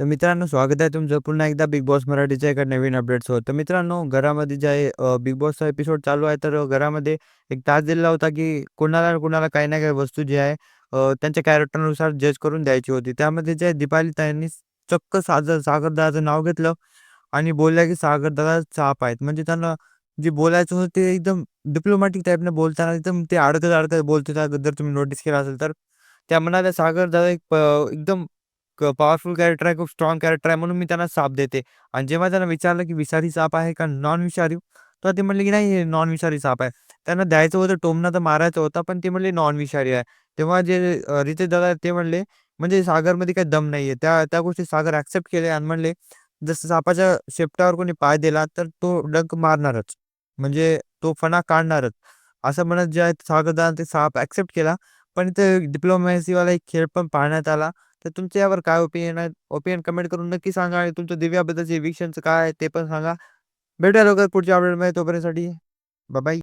तर मित्रांनो, स्वागत आहे तुमचं पुन्हा एकदा बिग बॉस मराठीच्या एका नवीन अपडेट्सवर. तर मित्रांनो, घरामध्ये जे आहे बिग बॉसचा एपिसोड चालू आहे, तर घरामध्ये एक टास्क दिलेला होता, की कोणाला ना कोणाला काही ना काही वस्तू जी आहे त्यांच्या कॅरेक्टरनुसार जज करून द्यायची होती. त्यामध्ये जे दीपाली ताईंनी चक्क सागरदादाचं नाव घेतलं आणि बोलल्या, की सागरदादा साप आहेत. म्हणजे त्यांना जे बोलायचं होतं ते एकदम डिप्लोमॅटिक टाईपने बोलताना एकदम ते अडकत-अडकत बोलत होते. जर तुम्ही नोटीस केलं असेल तर. त्या म्हणाल्या, "सागरदादा एकदम पॉवरफुल कॅरेक्टर आहे, खूप स्ट्रॉंग कॅरेक्टर आहे म्हणून मी त्यांना साथ देते." आणि जेव्हा त्यांना विचारलं, की विषारी साप आहे का नॉन विषारी? तर ते म्हणले, की "नाही, हे नॉन विषारी साप आहे." त्यांना द्यायचं होतं टोमणा तर मारायचा होता, पण ते म्हणले नॉन विषारी आहे. तेव्हा जे रितेश दादा आहेत ते म्हणले, "म्हणजे सागरमध्ये काही दम नाहीये." त्या त्या गोष्टी सागर ॲक्सेप्ट केले आणि म्हणले, "जसं सापाच्या शेपटावर कोणी पाय दिला, तर तो डंक मारणारच. म्हणजे तो फणा काढणारच." असं म्हणत जे आहे सागरदादाने ते साप ॲक्सेप्ट केला. पण इथे डिप्लोमॅसीवाला एक खेळ पण पाहण्यात आला. तर तुमचं यावर काय ओपिनियन आहे? ओपिनियन कमेंट करून नक्की सांगा आणि तुमचं दिव्याबद्दलचे विषयांचं काय आहे ते पण सांगा. भेटूया लवकर पुढच्या अपडेटमध्ये. तोपर्यंतसाठी बाय बाय.